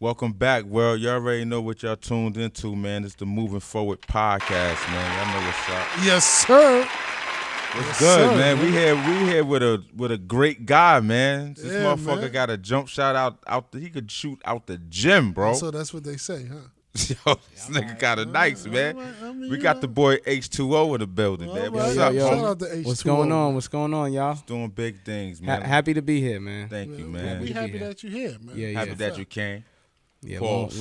Welcome back, world. You already know what y'all tuned into, man. It's the Moving Forward podcast, man. Y'all know what's up. Yes, sir. What's Yes, good, sir, man? We here with a great guy, man. This Yeah, motherfucker man. got a jump shot out. He could shoot out the gym, bro. So that's what they say, huh? Yo, this nigga kind of nice, man. All right, I mean, We got the boy H20 in the building, All man. right. What's Yo, up, yo. Shout homie? out to H20. What's going on? What's going on, y'all? Doing big things, man. Happy to be here, man. Thank you, We man. happy be here. that you're here, man. Yeah, Happy that you came. Yeah, Pause.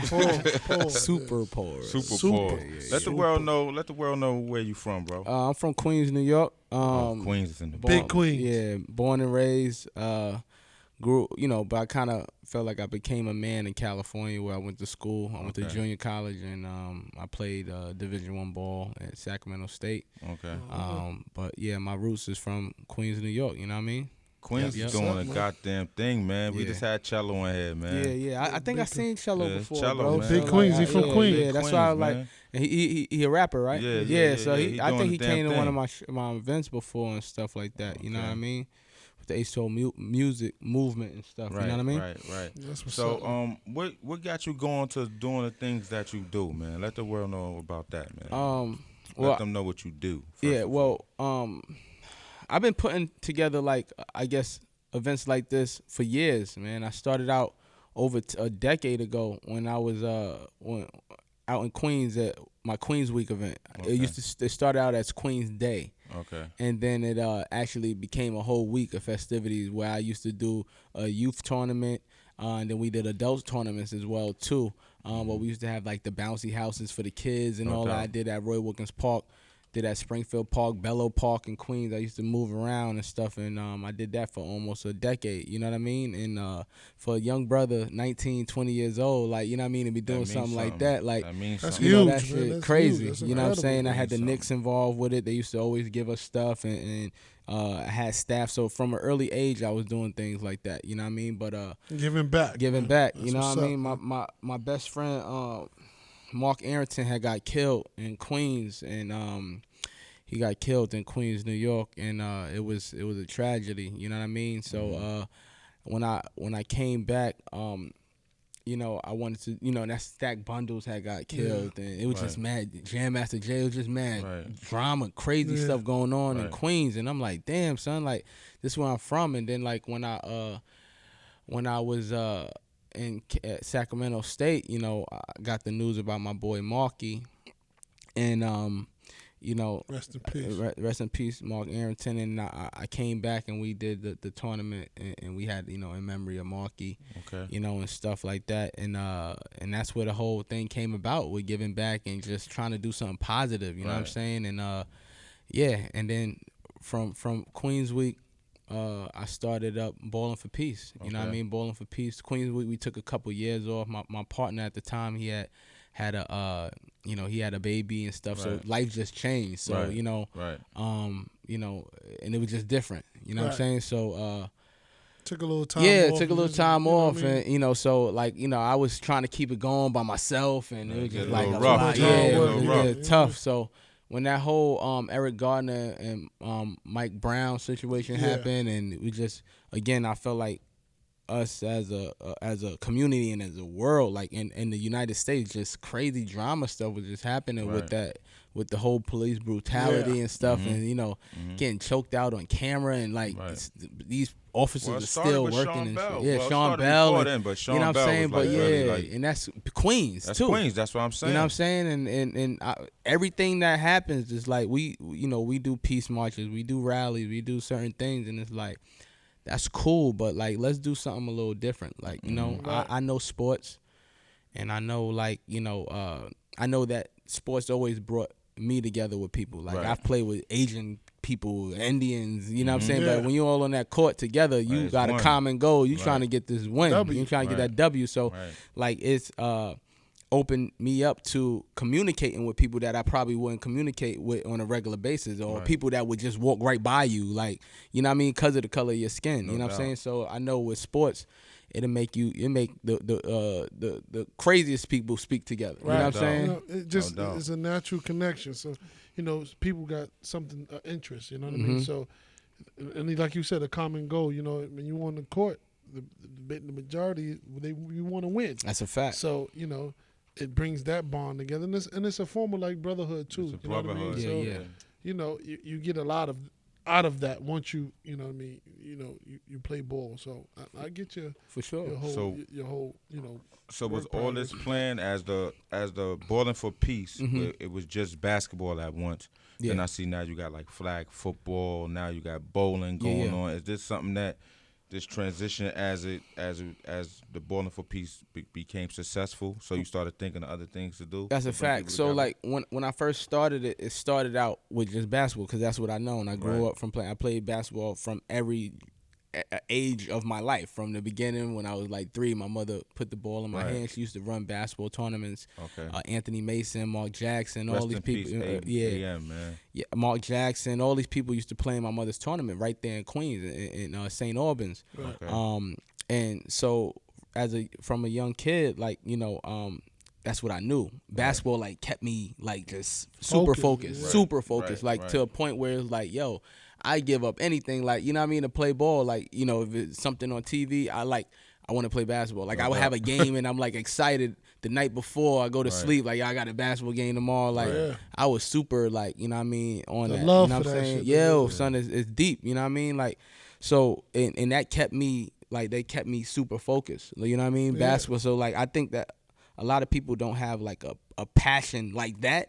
Pause. super poor. Super poor. Let the world know. Let the world know where you from, bro. I'm from Queens, New York. Queens is in the Big Queens. Yeah, born and raised. Grew, but I kind of felt like I became a man in California where I went to school. I went to junior college and I played Division I ball at Sacramento State. Okay. But yeah, my roots is from Queens, New York. You know what I mean? Queens Yep. is doing a man. goddamn thing, man. We Yeah. just had Cello in here, man. Yeah. I think I seen Cello Yeah, before, Cello, bro. man. Big Queens, he from Queens. Yeah, that's why I was Queens, like. man. And he a rapper, right? Yeah, So he I doing think he the damn came to one of thing. my events before and stuff like that. You know Okay. what I mean? With the H20 music movement and stuff. Right, You know what I mean? right. That's what's So, up. what got you going to doing the things that you do, man? Let the world know about that, man. Well, Let them know what you do. first yeah. of all. Well, I've been putting together I guess events like this for years, man. I started out over a decade ago when I was out in Queens at my Queens Week event. Okay. It started out as Queens Day. Okay. And then it actually became a whole week of festivities where I used to do a youth tournament, and then we did adult tournaments as well too. But we used to have like the bouncy houses for the kids and all that. I did at Roy Wilkins Park, did at Springfield Park, Bellow Park in Queens. I used to move around and stuff, and I did that for almost a decade. You know what I mean? And for a young brother, 19, 20 years old, like, you know what I mean, to be doing means something like that, like. That means That's something. You know, huge, that man. shit That's crazy. huge. That's You know what I'm saying? I incredible. had the Something. Knicks involved with it. They used to always give us stuff, and I had staff. So from an early age, I was doing things like that. You know what I mean? But Giving back. giving man. back. That's You know what's what I up, mean? man. My best friend, Mark Arrington, had got killed in Queens, and he got killed in Queens, New York, and it was a tragedy. You know what I mean? So when I came back, I wanted to, that Stack Bundles had got killed, and it was just mad. Jam Master Jay was just mad. Right. Drama, crazy Yeah. stuff going on in Right. Queens, and I'm like, damn, son, like, this is where I'm from. And then, like, when I was at Sacramento State, I got the news about my boy Marky, and Rest in peace. rest in peace, Mark Arrington. And I came back and we did the tournament, and we had, in memory of Marky, Okay. and stuff like that. And that's where the whole thing came about, with giving back and just trying to do something positive, you know what I'm Right. saying? And and then from Queens Week, I started up Ballin' for Peace. You know what I Okay. mean? Ballin' for Peace. Queens Week, we took a couple years off. My partner at the time, he had a he had a baby and stuff, so Right. life just changed. So Right. Right. and it was just different. You know what I'm Right. saying? So Took a little time yeah, off. took a little and time you know off, what I mean? and so like I was trying to keep it going by myself, and it was Get just a like little a rough. lot, Too much hard work, it was yeah. yeah, tough. So when that whole Eric Gardner and Mike Brown situation Yeah. happened, and we just, again, I felt like us as a community and as a world, like in the United States, just crazy drama stuff was just happening Right. with the whole police brutality Yeah. and stuff, and getting choked out on camera, and like Right. these officers Well, it are started still with working Sean and Bell. shit. Yeah, Well, it Sean started Bell, before and, then, but Sean you know what Bell I'm saying? was, But like, yeah, really, like- and that's Queens That's too. Queens. That's what I'm saying. You know what I'm saying? And everything that happens is like we do peace marches, we do rallies, we do certain things, and it's like, that's cool, but like, let's do something a little different. Like, Right. I know sports, and I know I know that sports always brought me together with people. Like, Right. I've played with Asian people, Indians, you know what I'm saying? Yeah. But when you're all on that court together, you it's got a one. common goal. You Right. trying to get this win. W. You trying to get Right. that W. So Right. like, it's opened me up to communicating with people that I probably wouldn't communicate with on a regular basis, or Right. people that would just walk right by you, like, you know what I mean, because of the color of your skin. No You know what doubt. I'm saying? So I know with sports, it make the craziest people speak together. You know what I'm Right. saying? It just doubt. it's a natural connection. So, people got something interest. You know what I mean? Mhm. So, and like you said, a common goal. When you on the court, the majority you want to win. That's a fact. So it brings that bond together, and it's a form of like brotherhood too. It's a You know what I mean? brotherhood. So Yeah. you get a lot out of that once you know what I mean. You play ball. So I get you For sure. your whole So was work all this product. planned as the Bowling for Peace? Where it was just basketball at once. Yeah. Then I see now you got like flag football. Now you got bowling going Yeah. on. Is this something that this transition as the Bowling for Peace became successful? So you started thinking of other things to do. That's to a bring fact. people So together? like when I first started it, it started out with just basketball because that's what I know. And I grew Right. up from playing. I played basketball from every age of my life. From the beginning, when I was like 3, my mother put the ball in my Right. hand. She used to run basketball tournaments. Okay. Anthony Mason, Mark Jackson, all Rest these in people. peace, AM, man. Yeah, Mark Jackson, all these people used to play in my mother's tournament right there in Queens, in St. Albans. Okay. And so from a young kid, like that's what I knew. Basketball like kept me like just super focused, Right. super focused, Right. like to a point where it's like, yo, I give up anything, like you know what I mean, to play ball. Like if it's something on TV, I want to play basketball. Like I would have a game and I'm like excited the night before I go to Right. sleep. Like I got a basketball game tomorrow. Like Yeah. I was super like on The that. love You know for what I'm that saying? shit, Yo, man. son, it's deep. You know what I mean? Like so, and that kept me like they kept me super focused. You know what I mean? Yeah. Basketball. So like I think that a lot of people don't have like a passion like that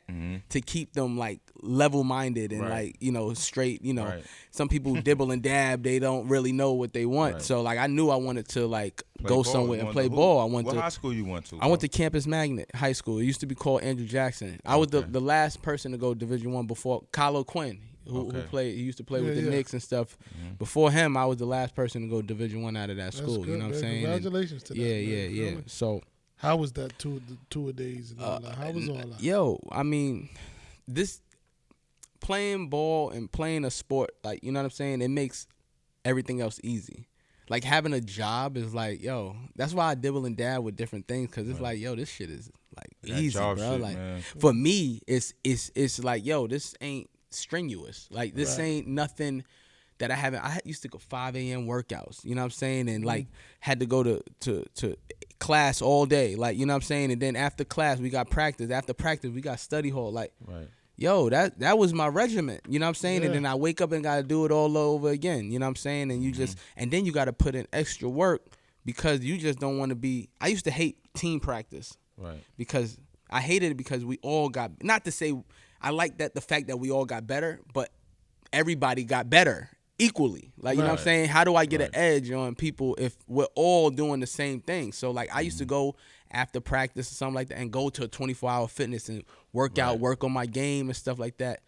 to keep them like level minded and Right. like straight. Right. Some people dibble and dab. They don't really know what they want. Right. So like I knew I wanted to like Play go ball. somewhere You and wanted play to hoop. ball. I went What to high school you went to? I went to Campus Magnet High School. It used to be called Andrew Jackson. I was the last person to go Division I before Kylo Quinn, who Okay. played. He used to play with Yeah, the yeah. Knicks and stuff. Before him, I was the last person to go Division I out of that That's school. good, You know what I'm man. saying? And Congratulations to that. yeah, man. yeah, yeah. Really. So, How was that tour days and all that? How was all that? yo, I mean, this playing ball and playing a sport, like you know what I'm saying, it makes everything else easy. Like having a job is like, yo, that's why I dibble and dab with different things because it's like, yo, this shit is like That easy, job bro. shit, Like man. for me, it's like, yo, this ain't strenuous. Like this Right. ain't nothing that I haven't. I used to go 5 a.m. workouts. You know what I'm saying, and like had to go to class all day. Like you know what I'm saying, and then after class we got practice. After practice we got study hall. Like. Right. Yo, that was my regiment, you know what I'm saying? Yeah. And then I wake up and got to do it all over again, you know what I'm saying? And you just, and then you got to put in extra work because you just don't want to be, I used to hate team practice Right. because I hated it because we all got, not to say, I like that the fact that we all got better, but everybody got better equally. Like, you know what I'm Right. saying? How do I get Right. an edge on people if we're all doing the same thing? So, like, I used to go after practice or something like that and go to a 24-hour fitness and work out, Right. work on my game and stuff like that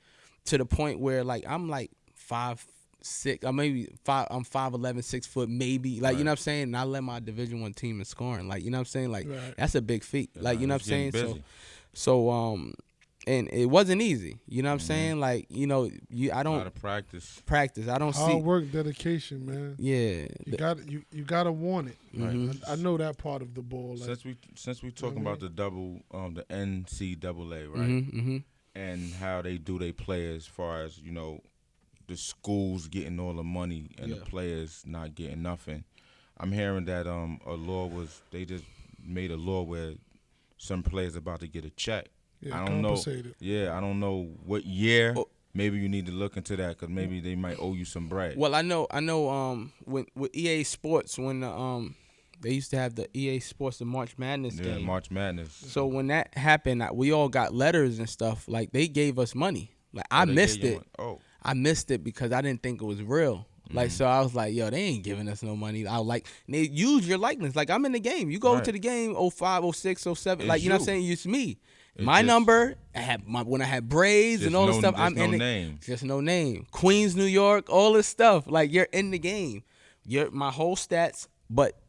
to the point where, like, I'm, like, 5'6", or maybe I'm 5'11", 6 foot, maybe. Like, you know what I'm saying? And I led my Division I team in scoring. Like, you know what I'm saying? Like, Right. that's a big feat. Like, you know what I'm saying? It's getting busy. So, and it wasn't easy. You know what I'm saying? Like, I A lot don't of practice. practice. I don't Hard see. work, dedication, man. Yeah. You gotta want it. Mhm. I know that part of the ball. Like, Since we talking about the the NCAA, right? Mm-hmm. And how they do their players as far as, the schools getting all the money and the Yeah. players not getting nothing. I'm hearing that they just made a law where some players about to get a check. yeah, I don't know. compensated. Yeah, I don't know what year. Oh. Maybe you need to look into that because maybe they might owe you some bread. Well, I know. When with EA Sports, when they used to have the EA Sports, the March Madness Yeah, game. March Madness. So when that happened, we all got letters and stuff. Like they gave us money. Like I They missed gave you it. one. Oh, I missed it because I didn't think it was real. Like so, I was like, "Yo, they ain't giving us no money." They use your likeness. Like I'm in the game. You go Right. to the game, 05, 06, 07. It's Like you know what I'm you. saying? It's me. It's My just- number. I had when I had braids just and all this stuff. just I'm no in it. name. Just no name. Queens, New York, all this stuff. Like you're in the game. You're my whole stats, but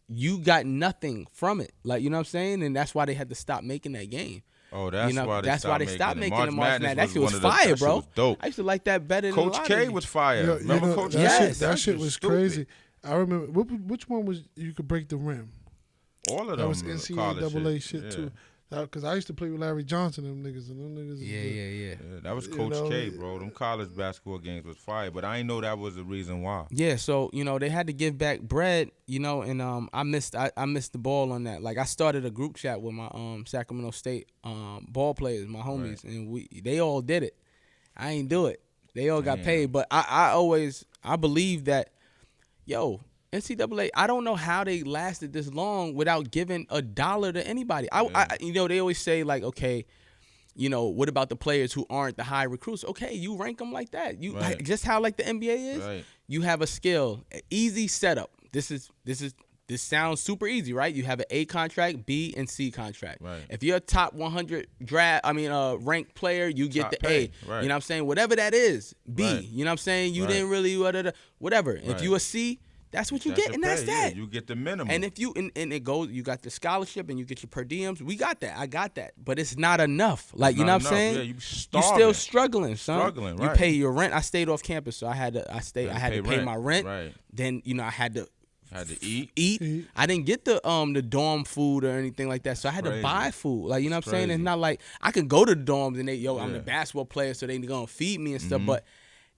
you got nothing from it. Like you know what I'm saying? And that's why they had to stop making that game. Oh, that's why they that's why they stopped making the March Madness. That shit was one of the- fire, that shit bro. was dope. I used to like that better than a Coach lot K of was fire. Yo, Remember Coach that K? Yes. shit was stupid. crazy. I remember which one was you could break the rim. All of them. That was NCAA college shit yeah. too. Because I used to play with Larry Johnson, them niggas, and them niggas. Yeah. Yeah, that was You Coach know, K, bro. Them college basketball games was fire, but I ain't know that was the reason why. Yeah, so they had to give back bread, and I missed the ball on that. Like I started a group chat with my Sacramento State ball players, my homies, and they all did it. I ain't do it. They all got paid, but I believe that, NCAA. I don't know how they lasted this long without giving $1 to anybody. They always say like, okay, what about the players who aren't the high recruits? Okay, you rank them like that. Just how like the NBA is. Right. You have a skill, easy setup. This sounds super easy, right? You have an A contract, B and C contract. Right. If you're a top 100 ranked player, you get Top the pay. A. Right. You know what I'm saying? Whatever that is, B. Right. You know what I'm saying? You Right. didn't really whatever. Right. If you a C, that's what you get, and that's that. Yeah, you get the minimum. And if you and it goes, you got the scholarship and you get your per diems. We got that. I got that. But it's not enough. Like you know what I'm saying? Yeah, you still struggling, son. Struggling, You right. pay your rent. I stayed off campus, so I had to pay my rent. Right. Then I had to eat. I didn't get the dorm food or anything like that, so I had to buy food. Like you know what I'm saying? It's not like I can go to the dorms and I'm the basketball player, so they gonna feed me and stuff. But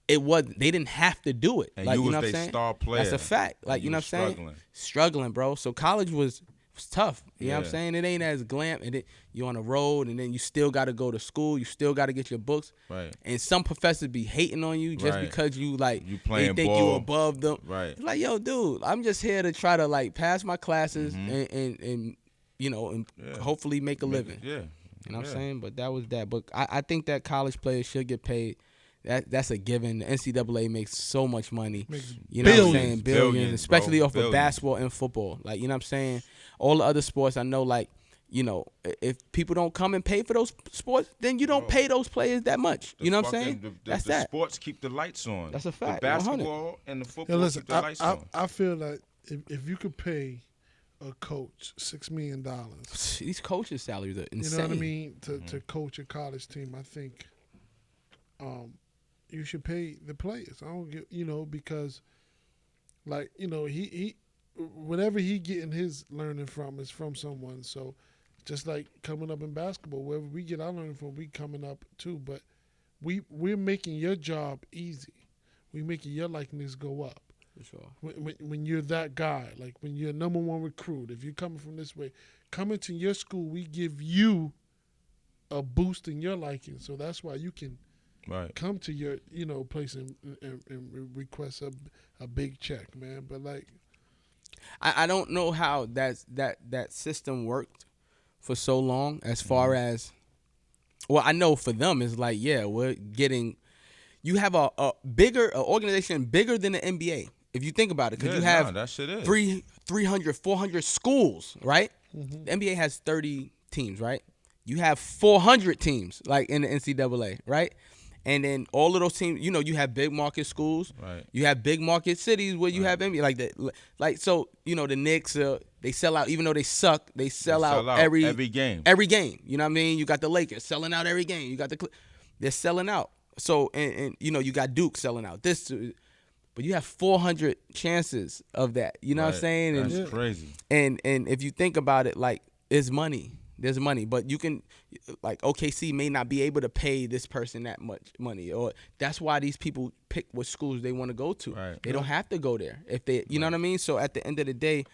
they didn't have to do it. And like you was know what they I'm saying? star player. That's a fact. Like you know what I'm saying? Struggling, bro. So college was tough. You know what I'm saying? It ain't as glam. And you on the road, and then you still got to go to school. You still got to get your books. Right. And some professors be hating on you just because you playing they think ball. you above them. Right. It's like, yo, dude, I'm just here to try to pass my classes and hopefully make a living. Yeah. You know what I'm saying? But that was that. But I think that college players should get paid. That's a given. The NCAA makes so much money. You know what I'm saying? Billions, especially off of basketball and football. Like, you know what I'm saying? All the other sports, I know, if people don't come and pay for those sports, then you don't pay those players that much. You know what I'm saying? That's the sports keep the lights on. That's a fact. The basketball and the football keep the lights on. I feel like if you could pay a coach $6 million, these coaches' salaries are insane. You know what I mean? To coach a college team, I think you should pay the players. I don't get, because he whatever he getting his learning from is from someone. So just like coming up in basketball, wherever we get our learning from, we coming up too. But we're making your job easy. We're making your likeness go up. For sure. When you're that guy, like when you're number one recruit, if you're coming from this way, coming to your school, we give you a boost in your liking. So that's why you can come to your place and request a big check, man. But I don't know how that system worked for so long as far as, well, I know for them it's like, we're getting, you have a bigger organization bigger than the NBA. If you think about it, because you have that shit is. 300, 400 schools, right? Mm-hmm. The NBA has 30 teams, right? You have 400 teams, like in the NCAA, right? And then all of those teams, you have big market schools. Right. You have big market cities where you have NBA like that. So the Knicks, they sell out even though they suck. They sell out every game. Every game. You know what I mean? You got the Lakers selling out every game. You got they're selling out. So and you got Duke selling out. But you have 400 chances of that. You know what I'm saying? That's crazy. And if you think about it, it's money. There's money, but you can, OKC may not be able to pay this person that much money, or that's why these people pick what schools they want to go to. Right. They don't have to go there if they, you know what I mean. So at the end of the day,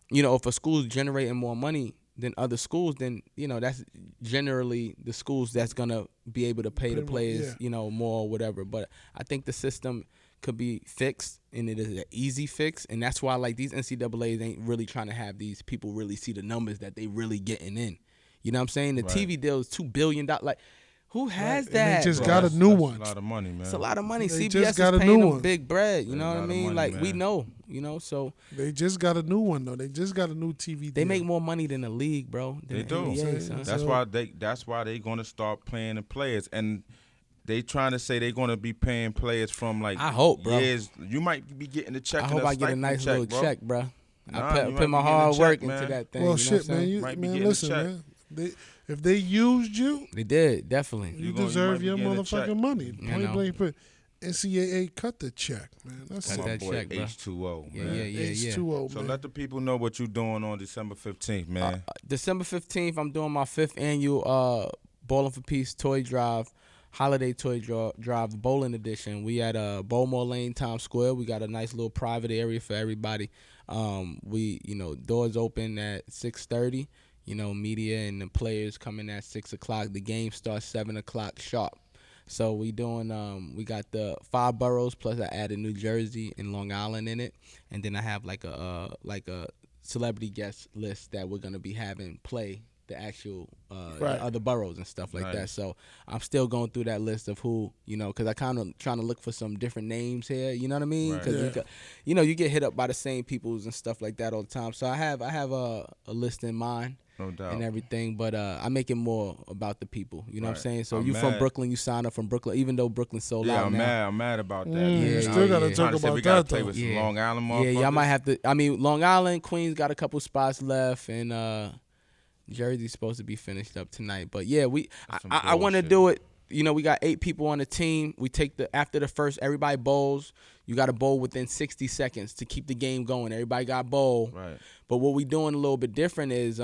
if a school's generating more money than other schools, then that's generally the schools that's gonna be able to pay the players, more or whatever. But I think the system could be fixed, and it is an easy fix, and that's why these NCAAs ain't really trying to have these people really see the numbers that they really getting in. You know what I'm saying? The TV deal is $2 billion. Who has that? And they just bro? got a new one. That's a lot of money, man. It's a lot of money. They CBS just is got a paying new them one. big bread. You know what I mean? money, We man. know. So They just got a new one though. They just got a new TV. they deal. make more money than the league, bro. Than They the do. NBA, son. That's why they gonna start playing the players, and they trying to say they're gonna be paying players from I hope, bro. years. You might be getting a check. I hope I get a nice little check, bro. Nah, I you put my might be hard getting a work check, man. into that thing. Well, you know what shit, I'm saying? Might be man. getting a Listen, check. man. If they used you, They did, definitely. you might deserve be your getting a check. motherfucking money. I Point know. blank. NCAA cut the check, man. That's Cut my that boy check, bro. H2O, Yeah, man. H2O, So man. let the people know what you doing on December 15th, man. December 15th, I'm doing my 5th annual Bowling for Peace toy drive, holiday toy drive, the bowling edition. We at Bowmore Lane, Times Square. We got a nice little private area for everybody. Doors open at 6:30. Media and the players coming at 6 o'clock. The game starts 7 o'clock sharp. So we got the 5 boroughs plus I added New Jersey and Long Island in it, and then I have like a celebrity guest list that we're gonna be having play the actual other boroughs and stuff like that. So I'm still going through that list of who, because I kind of trying to look for some different names here. You know what I mean? Because you get hit up by the same peoples and stuff like that all the time. So I have a list in mind. No doubt. And everything, but I make it more about the people. You know what I'm saying? So I'm you from mad. Brooklyn, you sign up from Brooklyn, even though Brooklyn's sold out I'm now. mad. I'm mad about that. You still got to talk about we gotta that, play though. with some Long Island motherfuckers. Yeah, y'all might have to. I mean, Long Island, Queens got a couple spots left, and Jersey's supposed to be finished up tonight. But yeah, I want to do it. We got 8 people on the team. We take after the first, everybody bowls. You got to bowl within 60 seconds to keep the game going. Everybody got bowl. Right. But what we doing a little bit different is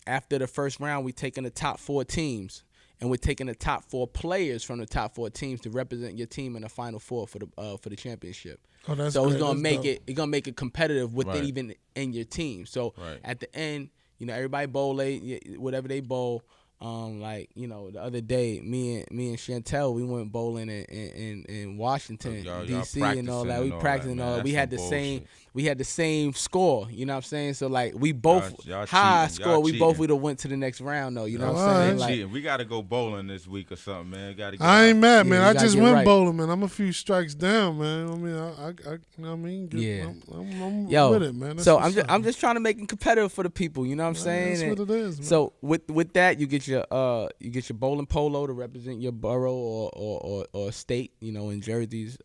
after the first round, we taking the top 4 teams, and we're taking the top 4 players from the top 4 teams to represent your team in the Final Four for the championship. Oh, that's so great. it's gonna That's make dope. it's gonna make it competitive within Right. even in your team. So Right. at the end, everybody bowl late, whatever they bowl. The other day, me and Chantel, we went bowling in Washington, Y'all D.C. and all that. We practicing man. all that. We That's had the some same. bullshit. We had the same score. You know what I'm saying? So like we both Y'all high cheating. score. Y'all We both cheating. would have went to the next round though. You know what All I'm saying? right. Like, Cheating. We gotta go bowling this week or something, man. Gotta get I ain't mad, Yeah, man. you I gotta just get went right. bowling, man. I'm a few strikes down, man. I mean, I you know what I mean? Yeah. I'm Yo, with it, man. That's so what's up. I'm just trying to make it competitive for the people. You know what I'm saying? That's And what it is, man. so with that, you get your bowling polo to represent your borough or state. In Jersey's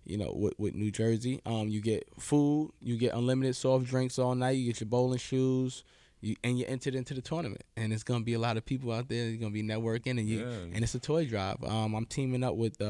with New Jersey, you get food, you get unlimited soft drinks all night, you get your bowling shoes, and you're entered into the tournament. And it's gonna be a lot of people out there. You're gonna be networking, and it's a toy drive. I'm teaming up with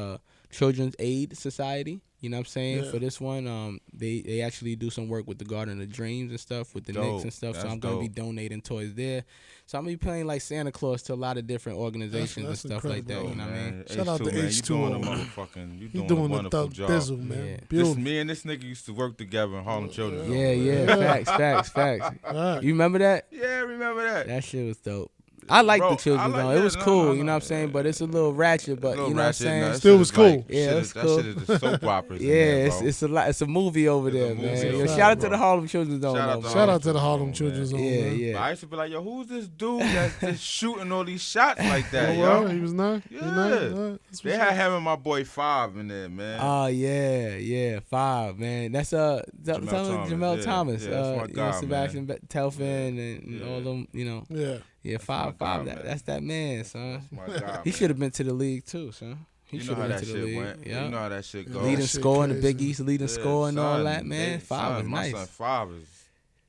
Children's Aid Society. You know what I'm saying? Yeah. For this one, they actually do some work with the Garden of Dreams and stuff with the Dope. Knicks and stuff. So That's I'm gonna be dope. donating toys there. So I'm gonna be playing like Santa Claus to a lot of different organizations That's and stuff like that. incredible. You know what I mean? Shout out to man. H2O, You doing a man. motherfucking, you He doing a doing the wonderful thug job. thizzle, man. Yeah. Beautiful. Me and this nigga used to work together in Harlem Children's Home. Yeah. Facts. All right. You remember that? Yeah, I remember that. That shit was dope. I like Bro, the children's I like- zone. It yeah, was no, cool, no, you know no, what I'm saying? yeah. But it's a little ratchet, but Little you know what I'm ratchet, saying? nah, that Still shit was is like- cool. Yeah, shit it is- was cool. That shit is the soap operas. Yeah, in there, bro. it's a lot. It's a movie over It's a there, movie man. over Yo, there, shout out to bro. the Harlem Children's Zone. Shout out though, to man. Shout out to the Harlem Harlem Children's Home, Yeah, man. yeah. But I used to be like, yo, who's this dude that's just shooting all these shots like that, Oh, yo? well, he was nice. Yeah. That's They what's had up. him and my boy 5 in there, man. Oh yeah, 5, man. That's Jamel Thomas. Yeah, that's my guy, Sebastian Telfin and all them. Yeah. 5. guy, That's man. that man, son. My God, He man. should have been to the league too, son. He You should know how have been that to the shit league. went. Yeah. You know how that shit goes. Leading That shit score in the Big crazy. East, leading score and all that, man. 5 was My nice. son 5 is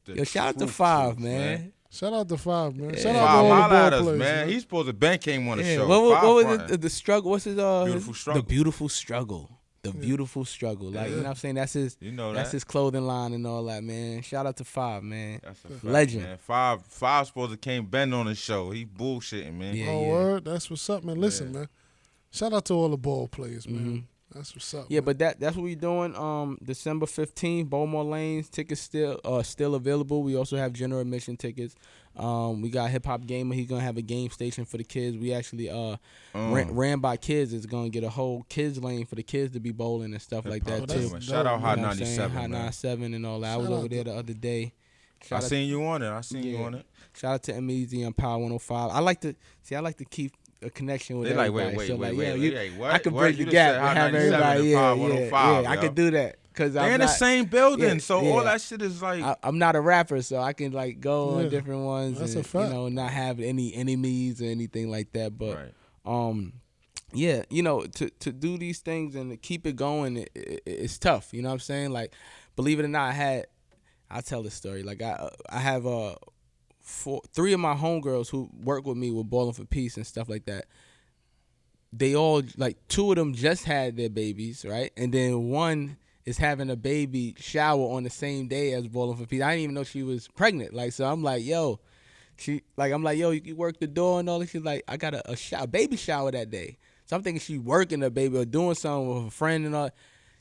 the Yo, shout out to truth 5, truth, man. Shout out to 5, man. Yeah. Shout out 5, to all the holla at ball us, players, man. He's supposed to Ben came on the Yeah, show. what 5 was frontin'. the struggle? What's his Beautiful struggle. The beautiful struggle. The beautiful struggle. Like, you know what I'm saying? That's his You know that's that. his clothing line and all that, man. Shout out to 5, man. That's a fact, Legend. Man. 5 supposed to came Ben on the show. He bullshitting, man. Yeah. Oh, word. That's what's up, man. Listen, man. Shout out to all the ball players, man. Mhm. That's what's up. Yeah, man. but that's what we doing. December 15th, Bowmore Lanes. Tickets still available. We also have general admission tickets. We got Hip Hop Gamer. He's gonna have a game station for the kids. We actually ran by kids. It's gonna get a whole kids lane for the kids to be bowling and stuff like that Hip-hop too. Gamer. That's Shout out dope, Hot You know what I'm saying? 97, Hot man. 97 and all that. I was Shout over out there the other day. I seen you on it. I seen you Yeah. on it. Shout out to M-Eazy on Power 105. I like to keep a connection with They like, everybody. wait, so wait, like, wait, yeah, wait, you- wait, what? I could What? bridge You the just gap said and Hot have 97 everybody. and Yeah, Power yeah, 105, yeah. I yo. could do that because They I'm in the not, same building, yeah, so yeah. all that shit is like. I'm not a rapper, so I can like go on Yeah, different ones that's and a fact. not have any enemies or anything like that. But Right. yeah, to do these things and to keep it going, it's tough. You know what I'm saying? Like, believe it or not, I'll tell this story. Like I have 3 of my homegirls who work with me with Ballin' for Peace and stuff like that. they all, like, 2 of them just had their babies, right? And then one is having a baby shower on the same day as Ballin' for Peace. I didn't even know she was pregnant. Like, so I'm like, yo, I'm like, yo, you can work the door and all that. She's like, I got a baby shower that day. So I'm thinking she's working a baby or doing something with a friend and all.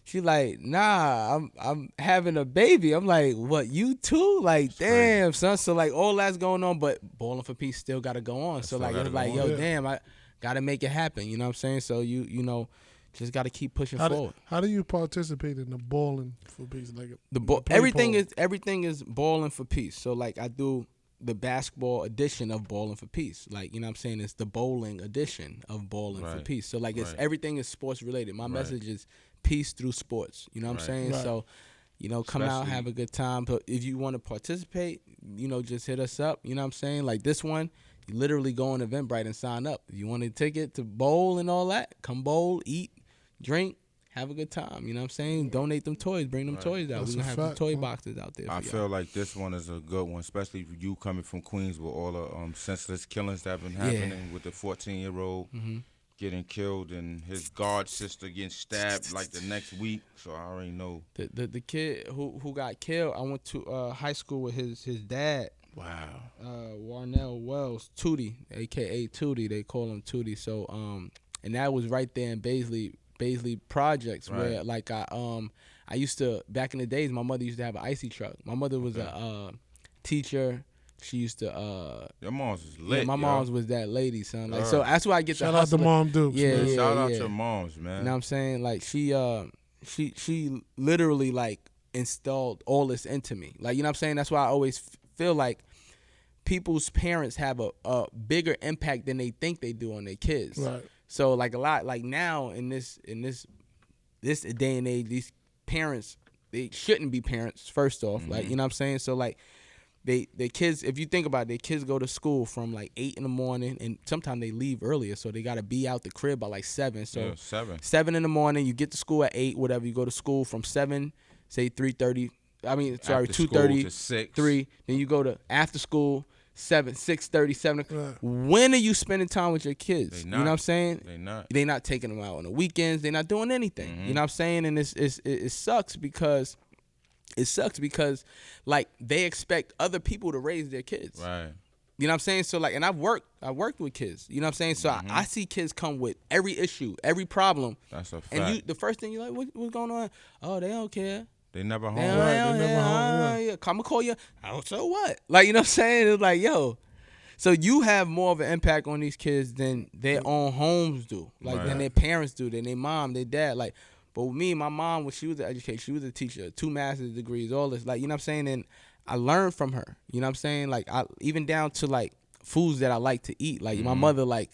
She's like, nah, I'm having a baby. I'm like, what, you too? Like, That's damn, crazy. son. So, like, all that's going on, but Ballin' for Peace still got to go on. So, like, it's like, yo, damn, I got to make it happen. You know what I'm saying? So, you know, just got to keep pushing forward. How do you participate in the Ballin' for Peace? Like everything is Ballin' for Peace. So, like, I do the basketball edition of Ballin' for Peace. Like, you know what I'm saying? It's the bowling edition of Ballin' for Peace. So, like, it's everything is sports related. My message is peace through sports. You know what I'm saying? Right. So, you know, come out, have a good time. But if you want to participate, you know, just hit us up. You know what I'm saying? Like this one, you literally go on Eventbrite and sign up. If you want a ticket to bowl and all that, come bowl, eat, drink, have a good time. You know what I'm saying? Donate them toys. Bring them toys out. We're going to have some toy boxes out there. I feel like this one is a good one, especially if you coming from Queens with all the senseless killings that have been happening with the 14-year-old. Getting killed and his guard sister getting stabbed like the next week. So I already know. The kid who got killed, I went to high school with his dad. Wow. Warnell Wells, Tootie, a.k.a. Tootie. They call him Tootie. So, and that was right there in Baisley Projects where, like, I used to, back in the days, my mother used to have an icy truck. My mother was a teacher. She used to your mom's was lit. Yeah, my mom's was that lady, son. Like, so that's why I get shout out to Mom Dukes. Yeah, shout out to moms, man. You know what I'm saying? Like, she literally, like, installed all this into me. Like, you know what I'm saying? That's why I always feel like people's parents have a bigger impact than they think they do on their kids. Right. So, like, a lot, like, now in this day and age, these parents, they shouldn't be parents, first off. Like, you know what I'm saying? So, like, They kids, if you think about it, their kids go to school from like 8 in the morning, and sometimes they leave earlier, so they got to be out the crib by like 7. So 7 in the morning, you get to school at 8, whatever. You go to school from 7, say 3:30. 2:30 to 6. 3. Then you go to after school 7, 6:30, 7. Right. When are you spending time with your kids? You know what I'm saying? They not taking them out on the weekends. They're not doing anything. You know what I'm saying? And it sucks because. Like, they expect other people to raise their kids. Right. You know what I'm saying? So, like, and I worked with kids. You know what I'm saying? So I see kids come with every issue, every problem. That's a fact. And the first thing you're like, what's going on? Oh, they don't care. They never home. They never home. Yeah. Come and call you. Oh, so what? Like, you know what I'm saying? It's like, yo. So you have more of an impact on these kids than their own homes do. Like, than their parents do, than their mom, their dad. Like, but with me, my mom, when she was an educator, she was a teacher, 2 master's degrees, all this. Like, you know what I'm saying? And I learned from her. You know what I'm saying? Like, even down to, like, foods that I like to eat. Like, my mother, like,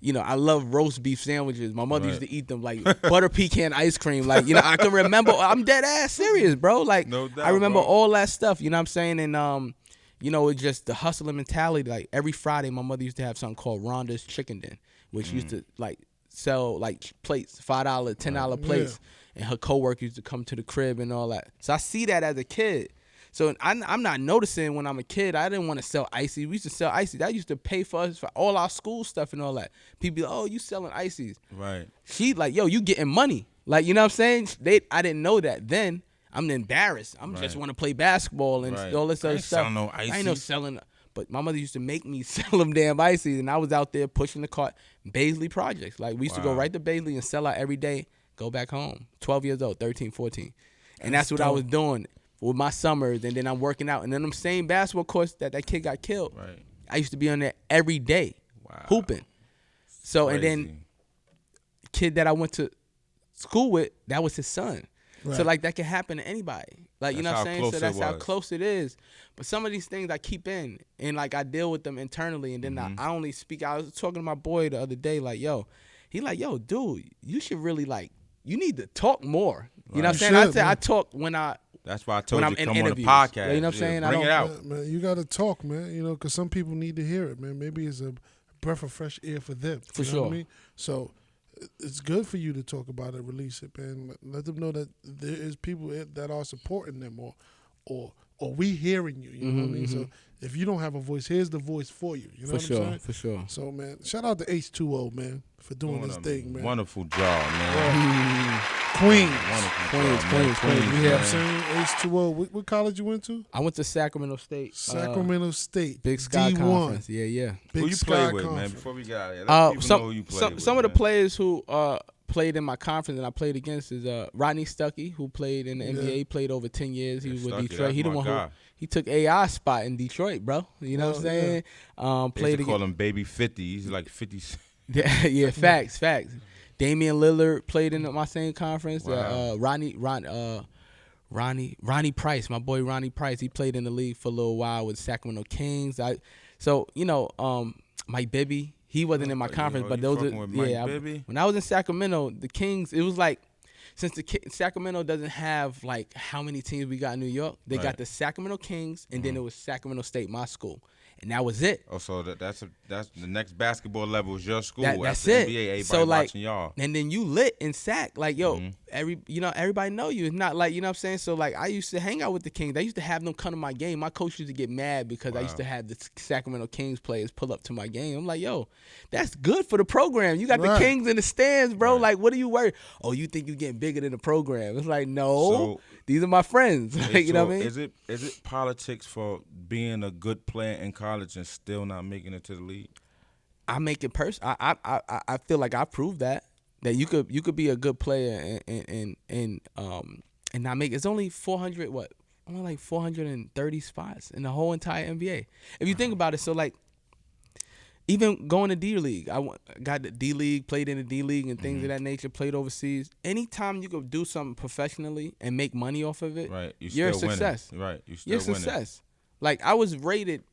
you know, I love roast beef sandwiches. My mother used to eat them, like, butter pecan ice cream. Like, you know, I can remember. I'm dead ass serious, bro. Like, no doubt, I remember bro. all that stuff. You know what I'm saying? And, you know, it's just the hustling mentality. Like, every Friday, my mother used to have something called Rhonda's Chicken Den, which used to, like, sell like plates, $5, $10 plates, and her coworker used to come to the crib and all that. So I see that as a kid. So I'm not noticing when I'm a kid. I didn't want to sell icy. We used to sell icy. That used to pay for us for all our school stuff and all that. People be like, oh, you selling ices? Right. She like, yo, you getting money? Like, you know what I'm saying? I didn't know that then. I'm embarrassed. I'm just want to play basketball and all this other stuff. No ices. I ain't no selling. But my mother used to make me sell them damn ices, and I was out there pushing the cart. Baisley Projects. Like, we used to go right to Baisley and sell out every day, go back home. 12 years old, 13, 14. And that's what I was doing with my summers, and then I'm working out. And then them same basketball courts that kid got killed, I used to be on there every day, hooping. So, and then the kid that I went to school with, that was his son. So, like, that can happen to anybody. Like, you know what I'm saying? So that's how close it is. But some of these things I keep in, and, like, I deal with them internally, and then I only speak. I was talking to my boy the other day, like, yo, he like, yo, dude, you should really, like, you need to talk more. You know what I'm saying? I talk when I. That's why I told you to come interviews. on the podcast. You know what I'm saying? Bring it out. Man, you got to talk, man, you know, because some people need to hear it, man. Maybe it's a breath of fresh air for them. For you know sure. what I mean? So it's good for you to talk about it, release it, man. Let them know that there is people that are supporting them or or we hearing you. You know what I mean? So if you don't have a voice, here's the voice for you. You know what I'm saying? For sure. So, man, shout out to H20, man, for doing this thing, man. Wonderful job, man. Queens. Queens. We have seen H20. What college you went to? I went to Sacramento State. Sacramento State. Big Sky D1. Conference. Yeah. Big Who you Sky play with, Conference. man? Before we get out of here, let people know who you play with. Some of the players who played in my conference and I played against is Rodney Stuckey, who played in the NBA. He played over 10 years. He was with Detroit. He the one who he took AI spot in Detroit, bro. You know what I'm saying? Played call him Baby 50. He's like 50. Yeah, facts. Damian Lillard played in my same conference. Wow. Ronnie Price, my boy Ronnie Price, he played in the league for a little while with Sacramento Kings. Mike Bibby, he wasn't in my conference, but those are when I was in Sacramento, the Kings, it was like, since Sacramento doesn't have like how many teams we got in New York, they got the Sacramento Kings, and then it was Sacramento State, my school. And that was it. Oh, so that's the next basketball level is your school. That's it. NBA, everybody so like, watching y'all. And then you lit in Sac, like everybody know you. It's not like, you know what I'm saying. So like, I used to hang out with the Kings. I used to have them come to my game. My coach used to get mad because I used to have the Sacramento Kings players pull up to my game. I'm like, yo, that's good for the program. You got the Kings in the stands, bro. Right. Like, what are you worried? Oh, you think you're getting bigger than the program? It's like, no, these are my friends. You know what I mean? Is it politics for being a good player in college and still not making it to the league? I make it personal. I feel like I proved that you could be a good player and not make. It's only 400 only like 430 spots in the whole entire NBA. If you think about it, so like even going to D League, I got the D League, played in the D League and things of that nature, played overseas. Anytime you could do something professionally and make money off of it, right, you're a success. Winning. Right, you're You're a success. Like I was rated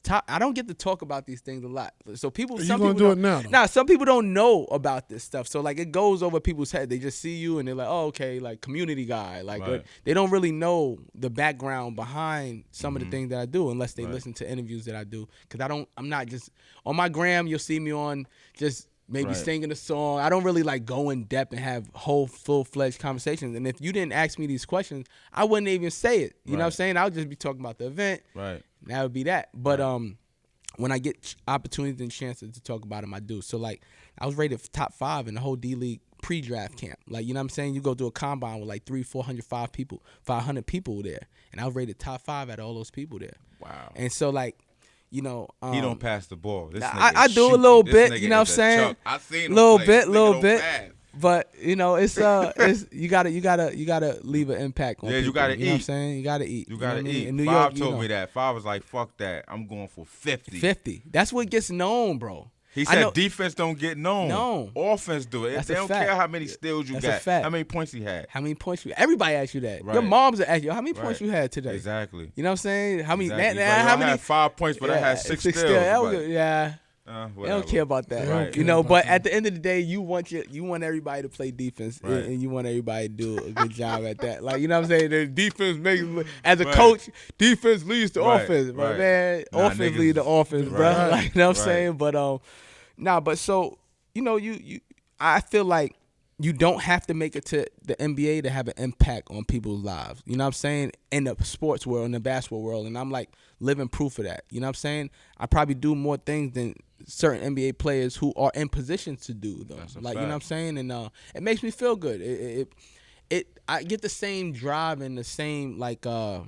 top. I don't get to talk about these things a lot. So people, some people do it now. Nah, some people don't know about this stuff. So like it goes over people's head. They just see you and they're like, oh, okay, like community guy. Like they don't really know the background behind some of the things that I do unless they listen to interviews that I do. Because I'm not just on my gram. You'll see me on just maybe singing a song. I don't really like go in depth and have whole full-fledged conversations. And if you didn't ask me these questions, I wouldn't even say it. You know what I'm saying? I would just be talking about the event. Right. That would be that. But when I get opportunities and chances to talk about them, I do. So like I was rated top 5 in the whole D League pre-draft camp. Like, you know what I'm saying? You go to a combine with like 500 people there. And I was rated top 5 out of all those people there. Wow. And so like, you know, he don't pass the ball. This I do a little bit, you know what I'm saying? I seen him little play. bit. But you know, it's you gotta leave an impact on people. You gotta eat. You know what I'm saying? You gotta eat. You gotta eat. In New Five York, told me that. Five was like, fuck that. I'm going for 50. 50. That's what gets known, bro. He said defense don't get known. No. Offense do it. They don't care how many steals you got. How many points he had. How many points you everybody asked you that. Right. Your moms will ask you, how many points you had today? Exactly. You know what I'm saying? How many how many? I had 5 points, but I had 6 steals. Yeah. They don't care about that, right. You know. But at the end of the day, you want everybody to play defense, and you want everybody to do a good job at that. Like, you know what I'm saying? The defense makes, as a coach, defense leads to offense, bro. Man, offense leads to offense, bro. Like, you know what I'm saying? But but so you know, I feel like you don't have to make it to the NBA to have an impact on people's lives. You know what I'm saying? In the sports world, in the basketball world, and I'm like living proof of that. You know what I'm saying? I probably do more things than certain NBA players who are in positions to do, though. Like, you know what I'm saying? And it makes me feel good. I get the same drive and the same like I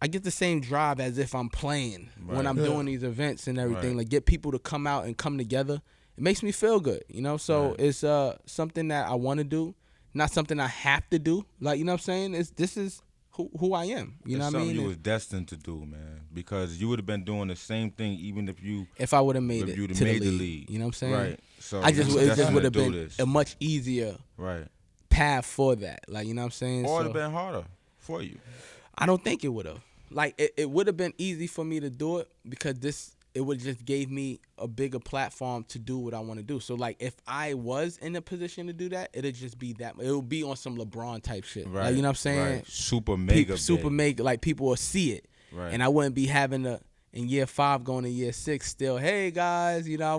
get the same drive as if I'm playing when I'm doing these events and everything. Like, get people to come out and come together. It makes me feel good, you know? So it's something that I want to do, not something I have to do. Like, you know what I'm saying? This is who I am. You know what I mean? Something you was destined to do, man, because you would have been doing the same thing even if I would have made it to the league. You know what I'm saying? Right. So it just would have been a much easier path for that. Like, you know what I'm saying? Or it would have been harder for you. I don't think it would have. Like, it would have been easy for me to do it because it would just gave me a bigger platform to do what I want to do. So, like, if I was in a position to do that, it'd just be that. It would be on some LeBron type shit. Right. Like, you know what I'm saying? Right. Super mega. Like, people will see it. Right. And I wouldn't be having in year 5 going to year 6 still, hey, guys, you know,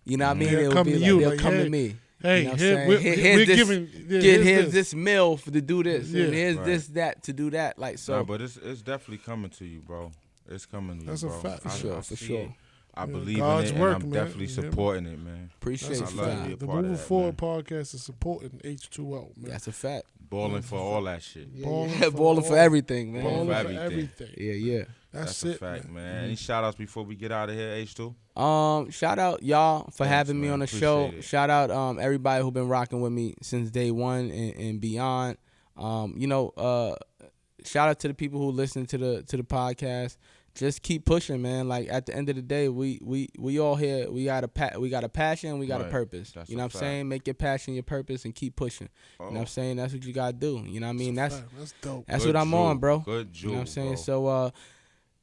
you know what I mean? They'll come to you. They'll come to me. Hey, you know what I'm saying? we're giving. Here's this meal to do this, Yeah. and here's this that to do that. Like so. Nah, but it's definitely coming to you, bro. It's coming to you, That's bro. a fact. For sure. I believe God's in it, work, and I'm man. definitely supporting it, man. Appreciate That's you. a love to fact. be a The part of Moving that, Forward man. podcast is supporting H2O, man. That's a fact. Balling for all that shit. Balling for everything, man. Balling Balling for for everything. everything. Yeah. That's it, a fact, man. Mm-hmm. Any shout outs before we get out of here, H2? Shout out y'all for Thanks, having me man. on the Appreciate show. it. Shout out everybody who been rocking with me since day one and beyond. Shout out to the people who listen to the podcast. Just keep pushing, man. Like at the end of the day, we all here. We got a passion. We got a Right. purpose. That's you know a what I'm fact. saying? Make your passion your purpose and keep pushing. You know what I'm saying? That's what you gotta do. You know what I mean? That's dope. That's Good what I'm jewel. on, bro. Good jewel, You know what I'm saying? bro.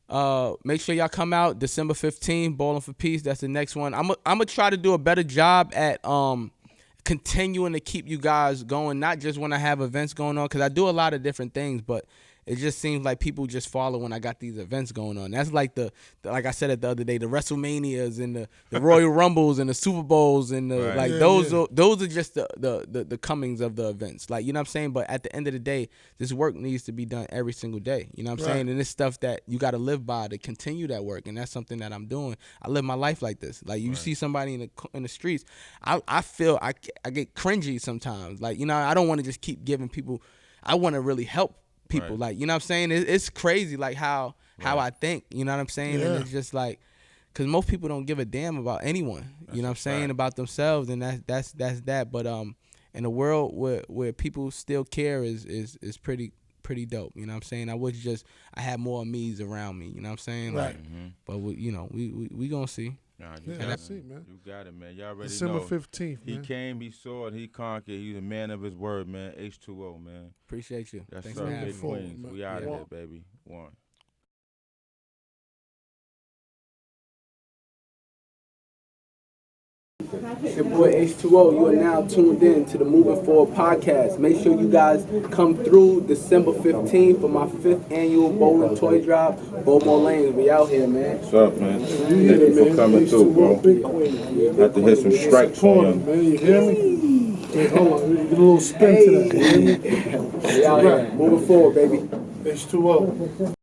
So make sure y'all come out December 15th, Bowling for Peace. That's the next one. I'm gonna try to do a better job at continuing to keep you guys going, not just when I have events going on, because I do a lot of different things, but it just seems like people just follow when I got these events going on. That's like like I said it the other day, the WrestleManias and the Royal Rumbles and the Super Bowls and the Right. those are just the comings of the events. Like, you know what I'm saying? But at the end of the day, this work needs to be done every single day. You know what I'm saying? And it's stuff that you got to live by to continue that work. And that's something that I'm doing. I live my life like this. Like you see somebody in the streets, I feel I get cringy sometimes. Like, you know, I don't want to just keep giving people. I want to really help people. Like, you know what I'm saying? It's crazy, like how I think, you know what I'm saying? Yeah. And it's just like, because most people don't give a damn about anyone, you know what I'm saying, about themselves, and that's that. But in a world where people still care is pretty dope, you know what I'm saying? I had more me's around me, you know what I'm saying? Right. But we gonna see. Nah, That's it, man. You got it, man. Y'all already December know. 15th, He man. came, he saw it, he conquered. He's a man of his word, man. H2O, man. Appreciate you. That's Thanks up, for having Big me. Queens. man. We out of Yeah. here, baby. One. It's your boy H2O. You are now tuned in to the Moving Forward podcast. Make sure you guys come through December 15th for my 5th annual bowling toy drop. Bowmore Lanes, we out here, man. What's up, man? Thank you for coming through, bro. Have to hit some strikes on you. Man, you hear me? Hey, hold on. Get a little spin to that. You hear me? We out here. Moving forward, baby. H2O.